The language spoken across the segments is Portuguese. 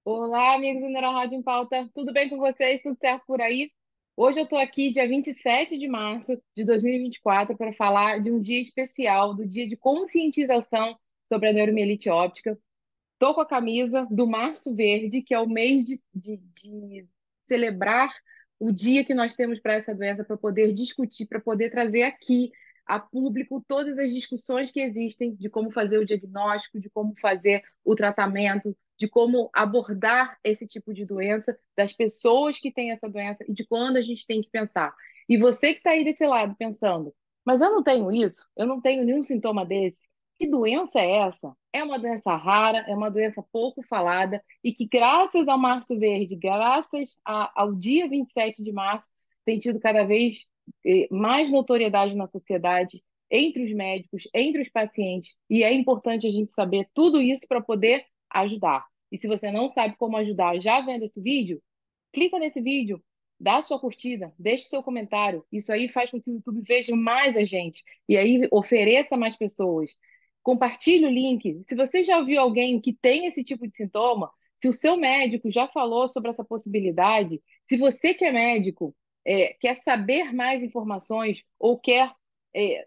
Olá, amigos do Neuro Rádio em Pauta. Tudo bem com vocês? Tudo certo por aí? Hoje eu estou aqui, dia 27 de março de 2024, para falar de um dia especial, do dia de conscientização sobre a neuromielite óptica. Estou com a camisa do Março Verde, que é o mês de celebrar o dia que nós temos para essa doença, para poder discutir, para poder trazer aqui a público todas as discussões que existem de como fazer o diagnóstico, de como fazer o tratamento, de como abordar esse tipo de doença, das pessoas que têm essa doença e de quando a gente tem que pensar. E você que está aí desse lado pensando, mas eu não tenho isso, eu não tenho nenhum sintoma desse. Que doença é essa? É uma doença rara, é uma doença pouco falada e que, graças ao Março Verde, ao dia 27 de março, tem tido cada vez mais notoriedade na sociedade, entre os médicos, entre os pacientes. E é importante a gente saber tudo isso para poder ajudar. E se você não sabe como ajudar já vendo esse vídeo, clica nesse vídeo, dá sua curtida, deixa o seu comentário. Isso aí faz com que o YouTube veja mais a gente e aí ofereça mais pessoas. Compartilhe o link. Se você já viu alguém que tem esse tipo de sintoma, se o seu médico já falou sobre essa possibilidade, se você que é médico quer saber mais informações ou quer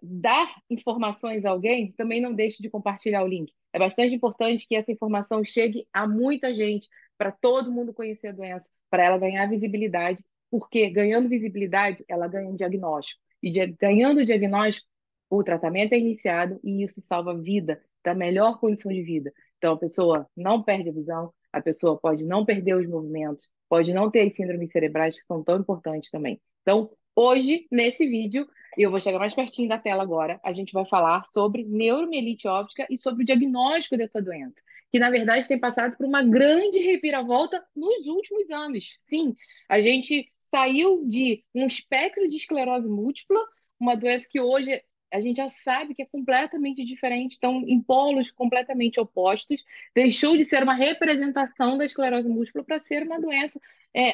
dar informações a alguém, também não deixe de compartilhar o link. É bastante importante que essa informação chegue a muita gente, para todo mundo conhecer a doença, para ela ganhar visibilidade, porque ganhando visibilidade, ela ganha um diagnóstico. E ganhando o diagnóstico, o tratamento é iniciado e isso salva a vida, dá melhor condição de vida. Então, a pessoa não perde a visão, a pessoa pode não perder os movimentos, pode não ter as síndromes cerebrais que são tão importantes também. Então, hoje, nesse vídeo, e eu vou chegar mais pertinho da tela agora, a gente vai falar sobre neuromielite óptica e sobre o diagnóstico dessa doença, que na verdade tem passado por uma grande reviravolta nos últimos anos. Sim, a gente saiu de um espectro de esclerose múltipla, uma doença que hoje a gente já sabe que é completamente diferente, estão em polos completamente opostos, deixou de ser uma representação da esclerose múltipla para ser uma doença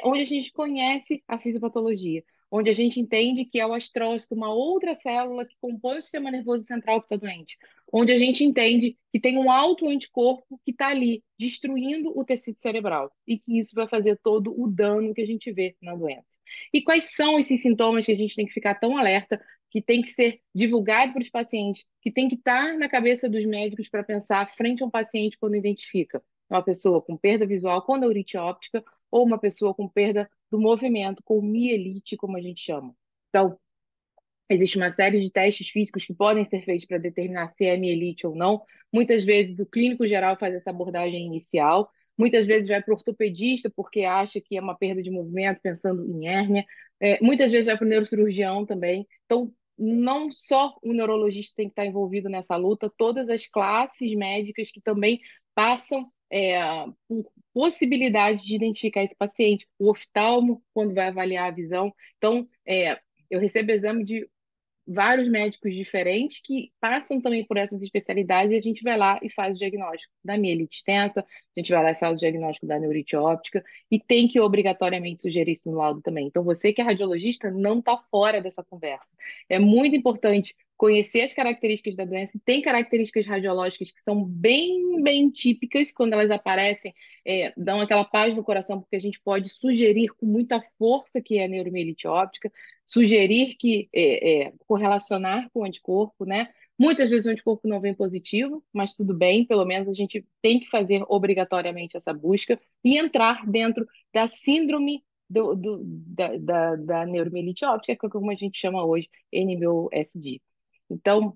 onde a gente conhece a fisiopatologia, onde a gente entende que é o astrócito, uma outra célula que compõe o sistema nervoso central que está doente, onde a gente entende que tem um autoanticorpo que está ali destruindo o tecido cerebral e que isso vai fazer todo o dano que a gente vê na doença. E quais são esses sintomas que a gente tem que ficar tão alerta, que tem que ser divulgado para os pacientes, que tem que estar na cabeça dos médicos para pensar frente a um paciente quando identifica uma pessoa com perda visual com neurite óptica ou uma pessoa com perda do movimento, com mielite, como a gente chama. Então, existe uma série de testes físicos que podem ser feitos para determinar se é mielite ou não. Muitas vezes o clínico geral faz essa abordagem inicial, muitas vezes vai para o ortopedista porque acha que é uma perda de movimento, pensando em hérnia. Muitas vezes vai para o neurocirurgião também. Então, não só o neurologista tem que estar envolvido nessa luta, todas as classes médicas que também passam por possibilidade de identificar esse paciente. O oftalmo, quando vai avaliar a visão. Então, eu recebo exame de vários médicos diferentes que passam também por essas especialidades e a gente vai lá e faz o diagnóstico da mielite extensa, a gente vai lá e faz o diagnóstico da neurite óptica e tem que obrigatoriamente sugerir isso no laudo também. Então, você que é radiologista não está fora dessa conversa. É muito importante conhecer as características da doença. Tem características radiológicas que são bem, bem típicas quando elas aparecem, dão aquela paz no coração, porque a gente pode sugerir com muita força que é neuromielite óptica, sugerir que correlacionar com o anticorpo, né? Muitas vezes o anticorpo não vem positivo, mas tudo bem, pelo menos a gente tem que fazer obrigatoriamente essa busca e entrar dentro da síndrome da neuromielite óptica, que é como a gente chama hoje, NMOSD. Então,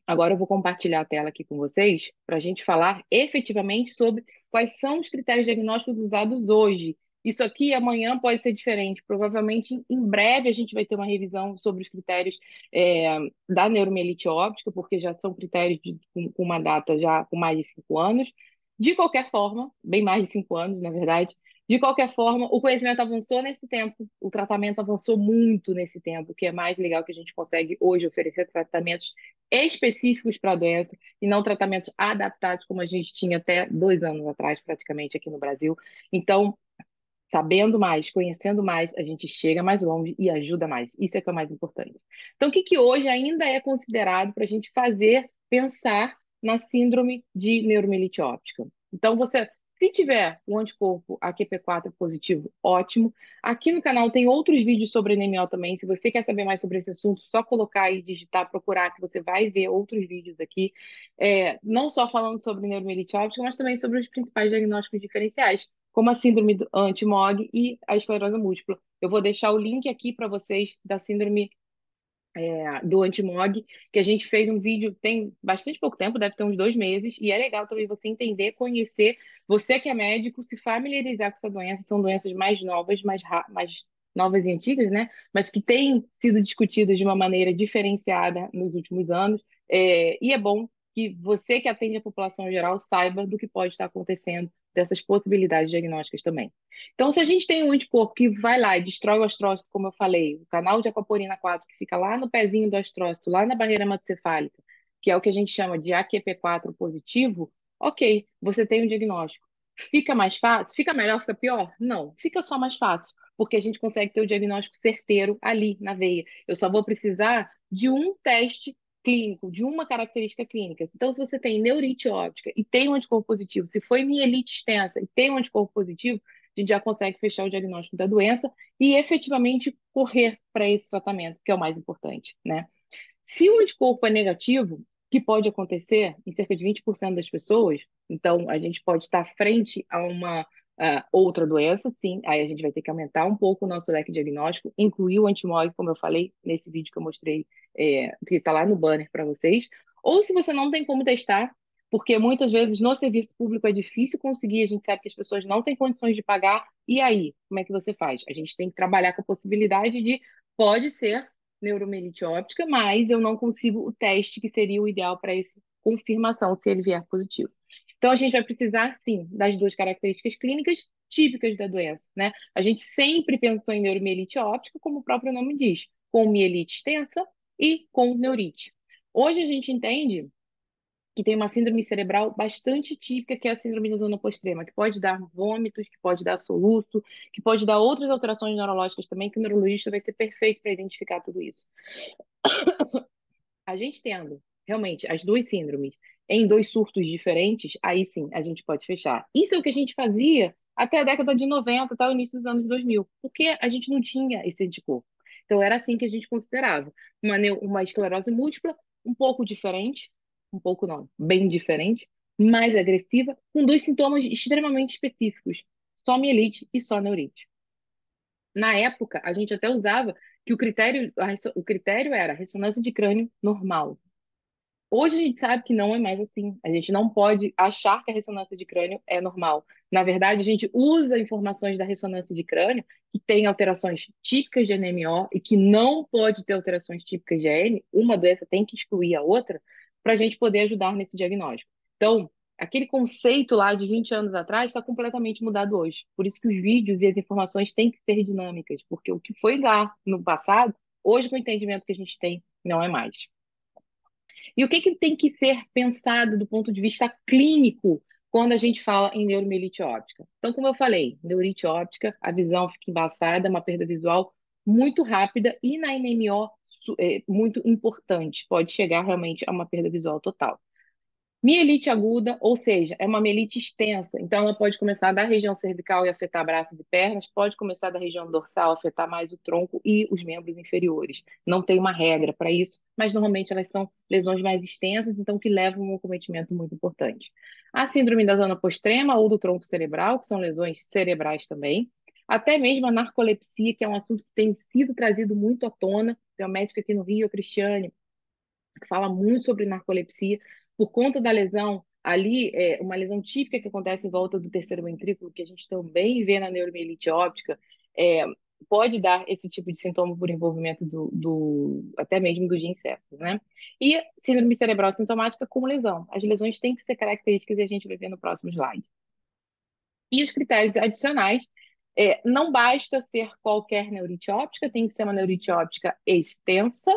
agora eu vou compartilhar a tela aqui com vocês para a gente falar efetivamente sobre quais são os critérios diagnósticos usados hoje. Isso aqui amanhã pode ser diferente. Provavelmente em breve a gente vai ter uma revisão sobre os critérios da neuromielite óptica, porque já são critérios com uma data já com mais de 5 anos. De qualquer forma, bem mais de 5 anos, na verdade. De qualquer forma, o conhecimento avançou nesse tempo, o tratamento avançou muito nesse tempo, o que é mais legal que a gente consegue hoje oferecer tratamentos específicos para a doença e não tratamentos adaptados como a gente tinha até 2 anos atrás, praticamente, aqui no Brasil. Então, sabendo mais, conhecendo mais, a gente chega mais longe e ajuda mais. Isso é que é o mais importante. Então, o que que hoje ainda é considerado para a gente fazer, pensar na síndrome de neuromielite óptica? Então, Se tiver o anticorpo AQP4 positivo, ótimo. Aqui no canal tem outros vídeos sobre anemia também. Se você quer saber mais sobre esse assunto, só colocar e digitar, procurar, que você vai ver outros vídeos aqui. Não só falando sobre neuromielite óptica, mas também sobre os principais diagnósticos diferenciais, como a síndrome do anti-MOG e a esclerose múltipla. Eu vou deixar o link aqui para vocês da síndrome do Antimog, que a gente fez um vídeo tem bastante pouco tempo, deve ter uns 2 meses, e é legal também você entender, conhecer, você que é médico, se familiarizar com essa doença, são doenças mais novas, mais novas e antigas, né? Mas que têm sido discutidas de uma maneira diferenciada nos últimos anos, e é bom que você que atende a população geral saiba do que pode estar acontecendo, dessas possibilidades diagnósticas também. Então, se a gente tem um anticorpo que vai lá e destrói o astrócito, como eu falei, o canal de aquaporina 4, que fica lá no pezinho do astrócito, lá na barreira hematocefálica, que é o que a gente chama de AQP4 positivo, ok, você tem um diagnóstico. Fica mais fácil? Fica melhor? Fica pior? Não, fica só mais fácil, porque a gente consegue ter o diagnóstico certeiro ali na veia. Eu só vou precisar de um teste clínico, de uma característica clínica. Então, se você tem neurite óptica e tem um anticorpo positivo, se foi mielite extensa e tem um anticorpo positivo, a gente já consegue fechar o diagnóstico da doença e efetivamente correr para esse tratamento, que é o mais importante, né? Se o anticorpo é negativo, que pode acontecer em cerca de 20% das pessoas, então a gente pode estar frente a uma outra doença, sim, aí a gente vai ter que aumentar um pouco o nosso leque diagnóstico, incluir o antimog, como eu falei nesse vídeo que eu mostrei, que está lá no banner para vocês. Ou se você não tem como testar, porque muitas vezes no serviço público é difícil conseguir, a gente sabe que as pessoas não têm condições de pagar, e aí, como é que você faz? A gente tem que trabalhar com a possibilidade de, pode ser neuromielite óptica, mas eu não consigo o teste que seria o ideal para essa confirmação, se ele vier positivo. Então, a gente vai precisar, sim, das duas características clínicas típicas da doença, né? A gente sempre pensou em neuromielite óptica, como o próprio nome diz, com mielite extensa e com neurite. Hoje a gente entende que tem uma síndrome cerebral bastante típica, que é a síndrome da zona pós-extrema, que pode dar vômitos, que pode dar soluço, que pode dar outras alterações neurológicas também, que o neurologista vai ser perfeito para identificar tudo isso. A gente tendo realmente as duas síndromes em dois surtos diferentes, aí sim a gente pode fechar. Isso é o que a gente fazia até a década de 90, até o início dos anos 2000, porque a gente não tinha esse anticorpo. Então era assim que a gente considerava. Uma esclerose múltipla um pouco diferente, um pouco não, bem diferente, mais agressiva, com dois sintomas extremamente específicos, só mielite e só neurite. Na época, a gente até usava que o critério era ressonância de crânio normal. Hoje a gente sabe que não é mais assim. A gente não pode achar que a ressonância de crânio é normal. Na verdade, a gente usa informações da ressonância de crânio, que tem alterações típicas de NMO e que não pode ter alterações típicas de AN, uma doença tem que excluir a outra, para a gente poder ajudar nesse diagnóstico. Então, aquele conceito lá de 20 anos atrás está completamente mudado hoje. Por isso que os vídeos e as informações têm que ser dinâmicas, porque o que foi lá no passado, hoje, com o entendimento que a gente tem, não é mais. E o que tem que ser pensado do ponto de vista clínico quando a gente fala em neuromielite óptica? Então, como eu falei, neurite óptica, a visão fica embaçada, uma perda visual muito rápida e na NMO muito importante, pode chegar realmente a uma perda visual total. Mielite aguda, ou seja, é uma mielite extensa, então ela pode começar da região cervical e afetar braços e pernas, pode começar da região dorsal, afetar mais o tronco e os membros inferiores. Não tem uma regra para isso, mas normalmente elas são lesões mais extensas, então que levam a um cometimento muito importante. A síndrome da zona postrema ou do tronco cerebral, que são lesões cerebrais também, até mesmo a narcolepsia, que é um assunto que tem sido trazido muito à tona. Tem uma médica aqui no Rio, a Cristiane, que fala muito sobre narcolepsia, por conta da lesão ali, uma lesão típica que acontece em volta do terceiro ventrículo, que a gente também vê na neuromielite óptica, é, pode dar esse tipo de sintoma por envolvimento até mesmo do gincéfalo, né? E síndrome cerebral sintomática com lesão. As lesões têm que ser características e a gente vai ver no próximo slide. E os critérios adicionais, não basta ser qualquer neurite óptica, tem que ser uma neurite óptica extensa,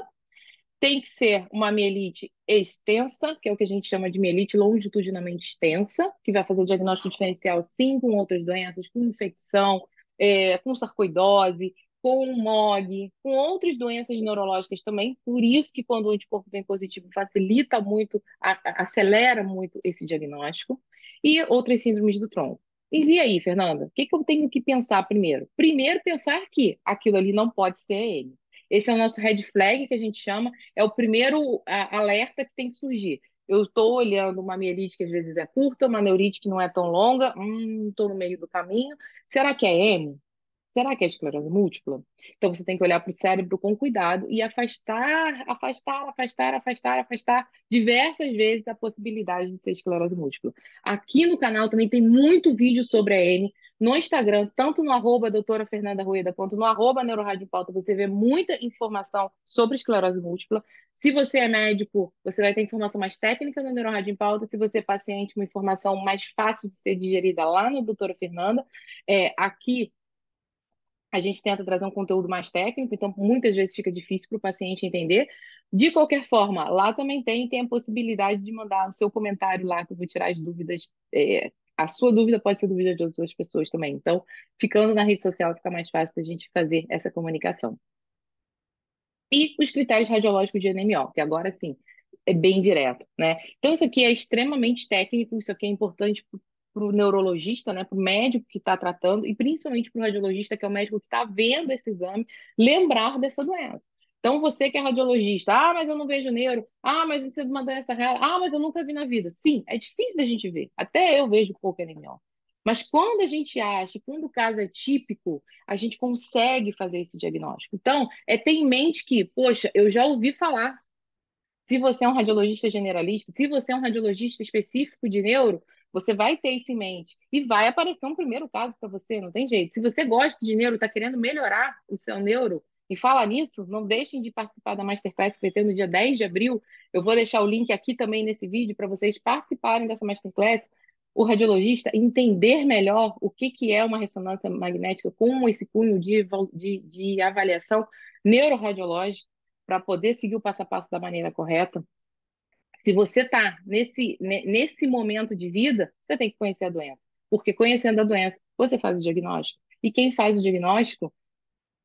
tem que ser uma mielite extensa, que é o que a gente chama de mielite longitudinalmente extensa, que vai fazer o diagnóstico diferencial sim com outras doenças, com infecção, com sarcoidose, com MOG, com outras doenças neurológicas também. Por isso que quando o anticorpo vem positivo facilita muito, acelera muito esse diagnóstico. E outras síndromes do tronco. E aí, Fernanda, o que que eu tenho que pensar primeiro? Primeiro, pensar que aquilo ali não pode ser M. Esse é o nosso red flag que a gente chama, é o primeiro alerta que tem que surgir. Eu estou olhando uma mielite que às vezes é curta, uma neurite que não é tão longa, estou no meio do caminho. Será que é M? Será que é esclerose múltipla? Então você tem que olhar para o cérebro com cuidado e afastar, afastar, afastar, afastar, afastar diversas vezes a possibilidade de ser esclerose múltipla. Aqui no canal também tem muito vídeo sobre a M. No Instagram, tanto no arroba doutora Fernanda Rueda, quanto no arroba Neurorádio em Pauta, você vê muita informação sobre esclerose múltipla. Se você é médico, você vai ter informação mais técnica no Neurorádio em Pauta. Se você é paciente, uma informação mais fácil de ser digerida lá no doutora Fernanda. Aqui a gente tenta trazer um conteúdo mais técnico, então muitas vezes fica difícil para o paciente entender. De qualquer forma, lá também tem a possibilidade de mandar o seu comentário lá, que eu vou tirar as dúvidas. A sua dúvida pode ser dúvida de outras pessoas também. Então, ficando na rede social, fica mais fácil da gente fazer essa comunicação. E os critérios radiológicos de NMO, que agora sim é bem direto, né? Então, isso aqui é extremamente técnico, isso aqui é importante para o neurologista, né? Para o médico que está tratando, e principalmente para o radiologista, que é o médico que está vendo esse exame, lembrar dessa doença. Então, você que é radiologista, mas eu não vejo neuro, mas isso é uma doença rara, mas eu nunca vi na vida. Sim, é difícil da gente ver, até eu vejo pouco NMO. Mas quando a gente acha, quando o caso é típico, a gente consegue fazer esse diagnóstico. Então, ter em mente que, poxa, eu já ouvi falar. Se você é um radiologista generalista, se você é um radiologista específico de neuro, você vai ter isso em mente. E vai aparecer um primeiro caso para você, não tem jeito. Se você gosta de neuro, está querendo melhorar o seu neuro, e fala nisso, não deixem de participar da Masterclass que vai ter no dia 10 de abril. Eu vou deixar o link aqui também nesse vídeo para vocês participarem dessa Masterclass. O radiologista entender melhor o que é uma ressonância magnética com esse cunho de avaliação neuroradiológica para poder seguir o passo a passo da maneira correta. Se você está nesse momento de vida, você tem que conhecer a doença. Porque conhecendo a doença, você faz o diagnóstico. E quem faz o diagnóstico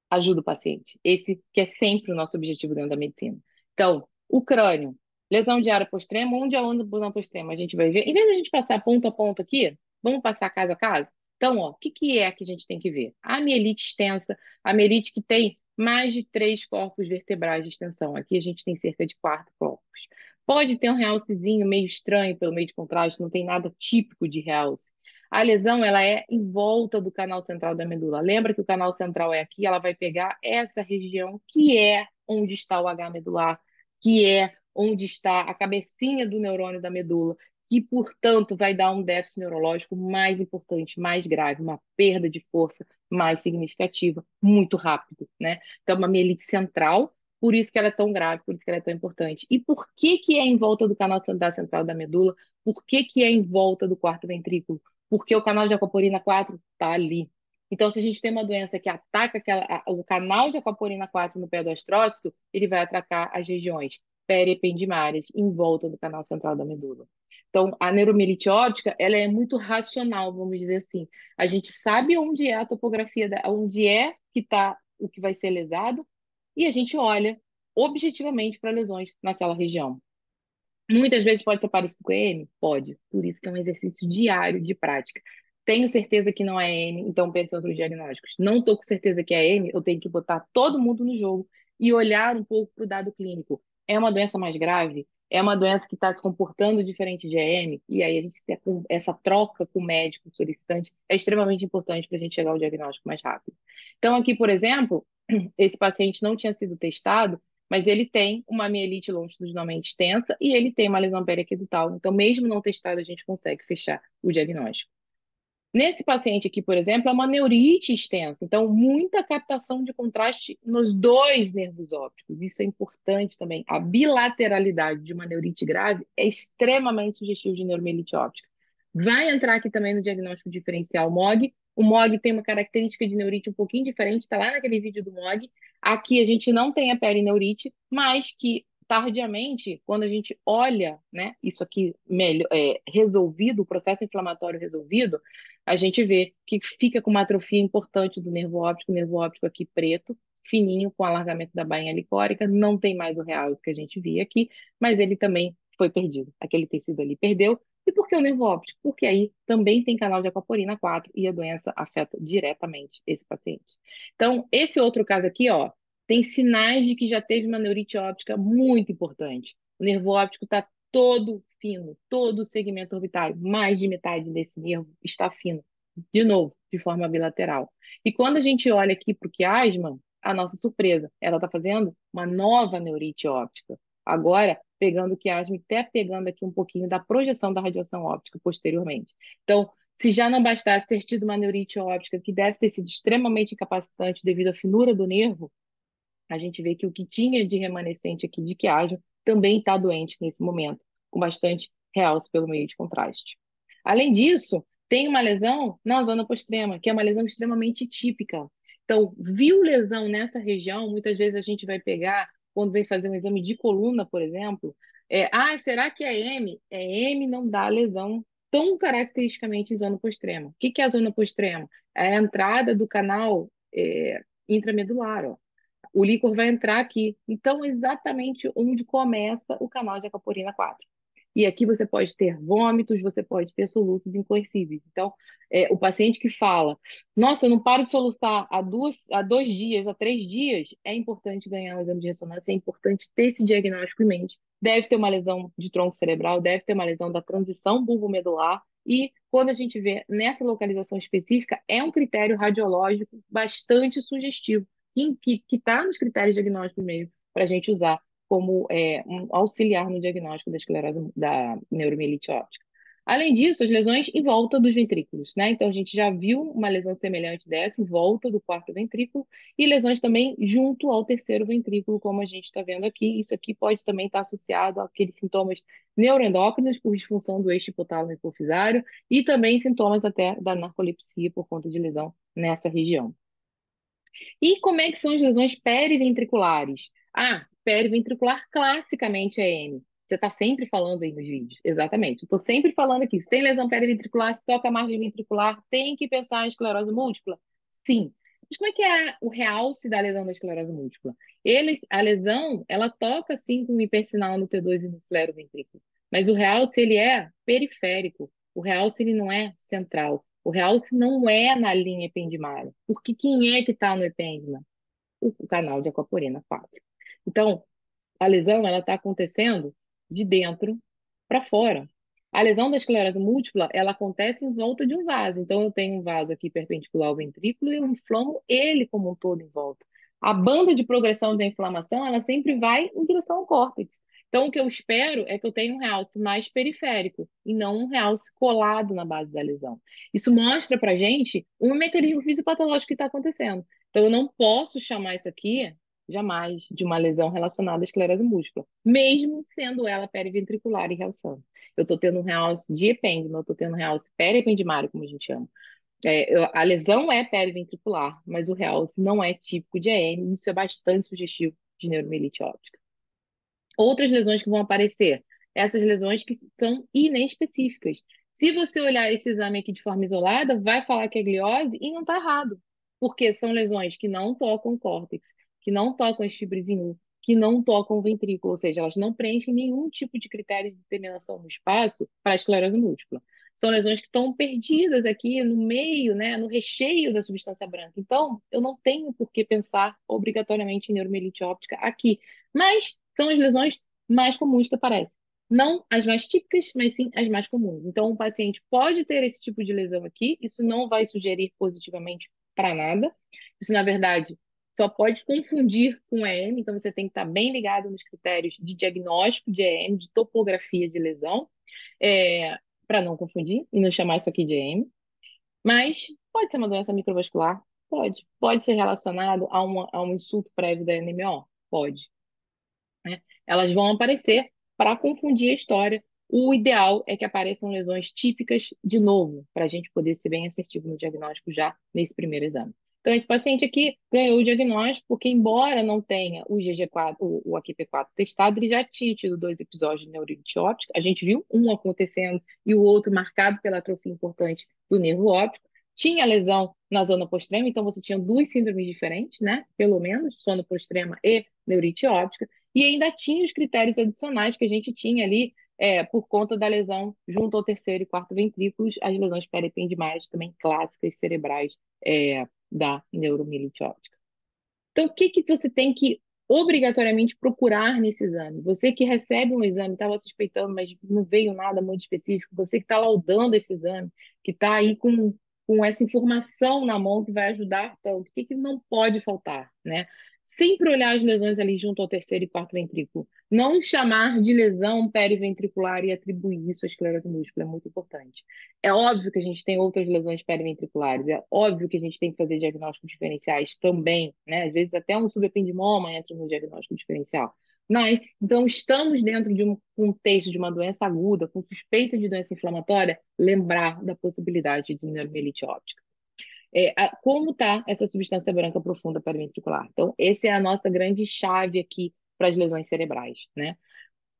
ajuda o paciente. Esse que é sempre o nosso objetivo dentro da medicina. Então, o crânio, lesão de área postrema, onde é onde não postrema, a gente vai ver. Em vez de a gente passar ponto a ponto aqui, vamos passar caso a caso? Então, o que é que a gente tem que ver? A mielite extensa, a mielite que tem mais de 3 corpos vertebrais de extensão. Aqui a gente tem cerca de 4 corpos. Pode ter um realcezinho meio estranho pelo meio de contraste, não tem nada típico de realce. A lesão, ela é em volta do canal central da medula. Lembra que o canal central é aqui, ela vai pegar essa região que é onde está o H medular, que é onde está a cabecinha do neurônio da medula, que, portanto, vai dar um déficit neurológico mais importante, mais grave, uma perda de força mais significativa, muito rápido, né? Então, uma mielite central, por isso que ela é tão grave, por isso que ela é tão importante. E por que que é em volta do canal central da medula? Por que que é em volta do quarto ventrículo? Porque o canal de aquaporina 4 está ali. Então, se a gente tem uma doença que ataca o canal de aquaporina 4 no pé do astrócito, ele vai atacar as regiões peripendimárias em volta do canal central da medula. Então, a neuromielite óptica, ela é muito racional, vamos dizer assim. A gente sabe onde é a topografia, onde é que está o que vai ser lesado, e a gente olha objetivamente para lesões naquela região. Muitas vezes pode ser parecido com EM? Pode. Por isso que é um exercício diário de prática. Tenho certeza que não é EM, então pense em outros diagnósticos. Não estou com certeza que é EM, eu tenho que botar todo mundo no jogo e olhar um pouco para o dado clínico. É uma doença mais grave? É uma doença que está se comportando diferente de EM? E aí a gente ter essa troca com o médico solicitante é extremamente importante para a gente chegar ao diagnóstico mais rápido. Então, aqui, por exemplo, esse paciente não tinha sido testado, mas ele tem uma mielite longitudinalmente extensa e ele tem uma lesão periaquedutal. Então, mesmo não testado, a gente consegue fechar o diagnóstico. Nesse paciente aqui, por exemplo, é uma neurite extensa. Então, muita captação de contraste nos dois nervos ópticos. Isso é importante também. A bilateralidade de uma neurite grave é extremamente sugestivo de neuromielite óptica. Vai entrar aqui também no diagnóstico diferencial MOG. O MOG tem uma característica de neurite um pouquinho diferente, está lá naquele vídeo do MOG. Aqui a gente não tem a perineurite, mas que tardiamente, quando a gente olha, né, isso aqui melhor, resolvido, o processo inflamatório resolvido, a gente vê que fica com uma atrofia importante do nervo óptico aqui preto, fininho, com alargamento da bainha licórica, não tem mais o realce que a gente via aqui, mas ele também foi perdido. Aquele tecido ali perdeu, E por que o nervo óptico? Porque aí também tem canal de aquaporina 4 e a doença afeta diretamente esse paciente. Então, esse outro caso aqui, ó, tem sinais de que já teve uma neurite óptica muito importante. O nervo óptico está todo fino, todo o segmento orbitário, mais de metade desse nervo está fino, de novo, de forma bilateral. E quando a gente olha aqui para o quiasma, a nossa surpresa, ela está fazendo uma nova neurite óptica. Agora, pegando o quiasma e até pegando aqui um pouquinho da projeção da radiação óptica posteriormente. Então, se já não bastasse ter tido uma neurite óptica que deve ter sido extremamente incapacitante devido à finura do nervo, a gente vê que o que tinha de remanescente aqui de quiasma também está doente nesse momento, com bastante realce pelo meio de contraste. Além disso, tem uma lesão na zona postrema, que é uma lesão extremamente típica. Então, viu lesão nessa região, muitas vezes a gente vai pegar, quando vem fazer um exame de coluna, por exemplo, será que é M? É M, não dá lesão tão caracteristicamente em zona postrema. O que é a zona postrema? É a entrada do canal intramedular, ó. O líquor vai entrar aqui. Então, é exatamente onde começa o canal de aquaporina 4. E aqui você pode ter vômitos, você pode ter soluços incoercíveis. Então, o paciente que fala, nossa, eu não paro de soluçar há 2 dias, há 3 dias, é importante ganhar um exame de ressonância, é importante ter esse diagnóstico em mente. Deve ter uma lesão de tronco cerebral, deve ter uma lesão da transição bulbomedular, e quando a gente vê nessa localização específica, é um critério radiológico bastante sugestivo que está nos critérios diagnósticos mesmo, para a gente usar como um auxiliar no diagnóstico da esclerose, da neuromielite óptica. Além disso, as lesões em volta dos ventrículos, né? Então, a gente já viu uma lesão semelhante dessa em volta do quarto ventrículo e lesões também junto ao terceiro ventrículo, como a gente está vendo aqui. Isso aqui pode também estar associado àqueles sintomas neuroendócrinos por disfunção do eixo hipotálamo hipofisário e também sintomas até da narcolepsia por conta de lesão nessa região. E como é que são as lesões periventriculares? Periventricular classicamente é M. Você está sempre falando aí nos vídeos. Exatamente. Estou sempre falando aqui. Se tem lesão periventricular, se toca a margem ventricular, tem que pensar em esclerose múltipla? Sim. Mas como é que é o realce da lesão da esclerose múltipla? A lesão, ela toca sim com o hipersinal no T2 e no escleroventrículo. Mas o realce, ele é periférico. O realce, ele não é central. O realce não é na linha ependimária. Porque quem é que está no epêndima? O canal de aquaporina 4. Então, a lesão ela está acontecendo de dentro para fora. A lesão da esclerose múltipla, ela acontece em volta de um vaso. Então, eu tenho um vaso aqui perpendicular ao ventrículo e eu inflamo ele como um todo em volta. A banda de progressão da inflamação, ela sempre vai em direção ao córtex. Então, o que eu espero é que eu tenha um realce mais periférico e não um realce colado na base da lesão. Isso mostra para gente um mecanismo fisiopatológico que está acontecendo. Então, eu não posso chamar isso aqui jamais de uma lesão relacionada à esclerose múltipla, mesmo sendo ela periventricular e realçando. Eu estou tendo um realce de epêndima, eu estou tendo um realce periependimário, como a gente chama. A lesão é periventricular, mas o realce não é típico de EM, isso é bastante sugestivo de neuromielite óptica. Outras lesões que vão aparecer, essas lesões que são inespecíficas. Se você olhar esse exame aqui de forma isolada, vai falar que é gliose e não está errado, porque são lesões que não tocam o córtex, que não tocam as fibras em U, que não tocam o ventrículo, ou seja, elas não preenchem nenhum tipo de critério de disseminação no espaço para a esclerose múltipla. São lesões que estão perdidas aqui no meio, né, no recheio da substância branca. Então, eu não tenho por que pensar obrigatoriamente em neuromielite óptica aqui. Mas são as lesões mais comuns que aparecem. Não as mais típicas, mas sim as mais comuns. Então, o paciente pode ter esse tipo de lesão aqui, isso não vai sugerir positivamente para nada. Isso, na verdade, só pode confundir com EM, então você tem que estar bem ligado nos critérios de diagnóstico de EM, de topografia de lesão, para não confundir e não chamar isso aqui de EM. Mas pode ser uma doença microvascular? Pode. Pode ser relacionado a um insulto prévio da NMO? Pode, né? Elas vão aparecer para confundir a história. O ideal é que apareçam lesões típicas de novo, para a gente poder ser bem assertivo no diagnóstico já nesse primeiro exame. Então, esse paciente aqui ganhou o diagnóstico porque, embora não tenha o GG4, o AQP4 testado, ele já tinha tido 2 episódios de neurite óptica. A gente viu um acontecendo e o outro marcado pela atrofia importante do nervo óptico. Tinha lesão na zona postrema, então você tinha 2 síndromes diferentes, né? Pelo menos, sono postrema e neurite óptica. E ainda tinha os critérios adicionais que a gente tinha ali, por conta da lesão junto ao terceiro e quarto ventrículos, as lesões peripendimárias também clássicas cerebrais da neuromielite óptica. Então, o que que você tem que obrigatoriamente procurar nesse exame? Você que recebe um exame, estava suspeitando, mas não veio nada muito específico, você que está laudando esse exame, que está aí com essa informação na mão que vai ajudar tanto, o que que não pode faltar, né? Sempre olhar as lesões ali junto ao terceiro e quarto ventrículo. Não chamar de lesão periventricular e atribuir isso à esclerose múltipla, é muito importante. É óbvio que a gente tem outras lesões periventriculares, é óbvio que a gente tem que fazer diagnósticos diferenciais também, né? Às vezes até um subependimoma entra no diagnóstico diferencial. Mas, então, estamos dentro de um contexto de uma doença aguda, com suspeita de doença inflamatória, lembrar da possibilidade de neuromielite óptica. Como está essa substância branca profunda periventricular? Então, essa é a nossa grande chave aqui para as lesões cerebrais, né?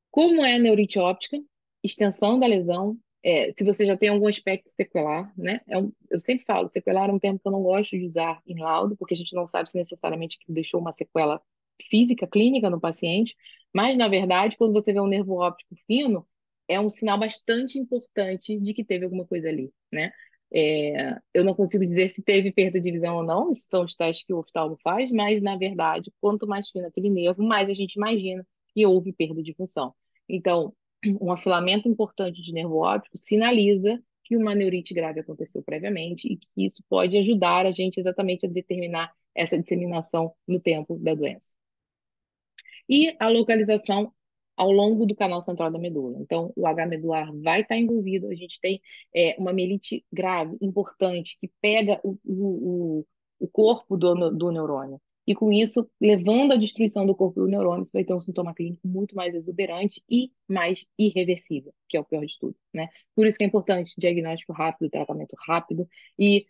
Como é a neurite óptica, extensão da lesão, se você já tem algum aspecto sequelar, né? Eu sempre falo, sequelar é um termo que eu não gosto de usar em laudo, porque a gente não sabe se necessariamente deixou uma sequela física, clínica no paciente, mas, na verdade, quando você vê um nervo óptico fino, é um sinal bastante importante de que teve alguma coisa ali, né? Eu não consigo dizer se teve perda de visão ou não, isso são os testes que o oftalmo faz, mas, na verdade, quanto mais fino aquele nervo, mais a gente imagina que houve perda de função. Então, um afilamento importante de nervo óptico sinaliza que uma neurite grave aconteceu previamente e que isso pode ajudar a gente exatamente a determinar essa disseminação no tempo da doença. E a localização ao longo do canal central da medula. Então, o H medular vai estar envolvido. A gente tem uma mielite grave, importante, que pega o corpo do neurônio. E com isso, levando à destruição do corpo do neurônio, você vai ter um sintoma clínico muito mais exuberante e mais irreversível, que é o pior de tudo, né? Por isso que é importante diagnóstico rápido, tratamento rápido e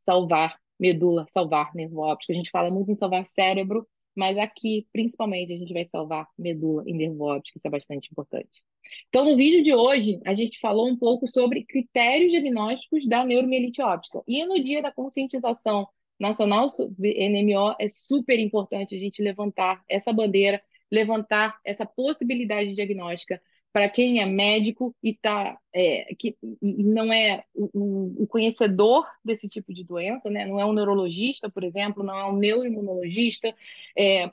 salvar medula, salvar nervo óptico. A gente fala muito em salvar cérebro, mas aqui, principalmente, a gente vai salvar medula e nervo óptico, isso é bastante importante. Então, no vídeo de hoje, a gente falou um pouco sobre critérios diagnósticos da neuromielite óptica. E no dia da conscientização nacional sobre NMO, é super importante a gente levantar essa bandeira, levantar essa possibilidade diagnóstica para quem é médico e não é o conhecedor desse tipo de doença, né? Não é um neurologista, por exemplo, não é um neuroimunologista,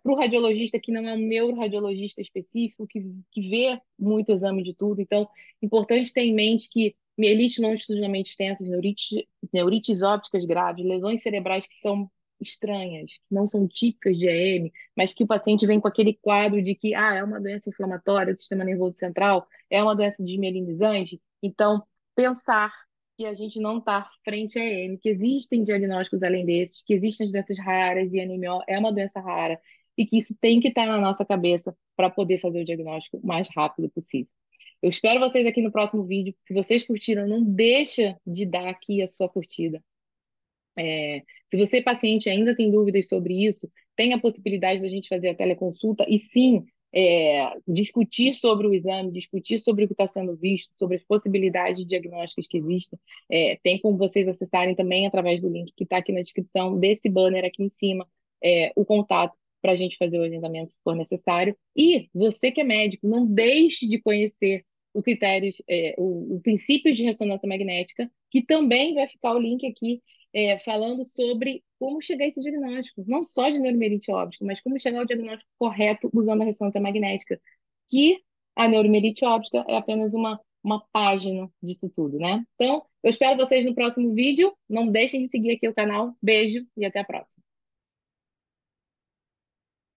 para o radiologista que não é um neuroradiologista específico, que vê muito exame de tudo. Então, importante ter em mente que mielite longitudinalmente extensas, neurites ópticas graves, lesões cerebrais que são estranhas, que não são típicas de EM, mas que o paciente vem com aquele quadro de que é uma doença inflamatória do sistema nervoso central, é uma doença desmielinizante. Então, pensar que a gente não está frente a EM, que existem diagnósticos além desses, que existem doenças raras e anemia é uma doença rara, e que isso tem que estar na nossa cabeça para poder fazer o diagnóstico o mais rápido possível. Eu espero vocês aqui no próximo vídeo. Se vocês curtiram, não deixa de dar aqui a sua curtida. Se você, paciente, ainda tem dúvidas sobre isso, tem a possibilidade da gente fazer a teleconsulta e sim discutir sobre o exame, discutir sobre o que está sendo visto, sobre as possibilidades diagnósticas que existem. Tem como vocês acessarem também através do link que está aqui na descrição desse banner aqui em cima, o contato para a gente fazer o agendamento se for necessário. E você que é médico, não deixe de conhecer o princípio de ressonância magnética, que também vai ficar o link aqui falando sobre como chegar a esse diagnóstico, não só de neuromielite óptica, mas como chegar ao diagnóstico correto usando a ressonância magnética, que a neuromielite óptica é apenas uma página disso tudo, né? Então, eu espero vocês no próximo vídeo. Não deixem de seguir aqui o canal. Beijo e até a próxima.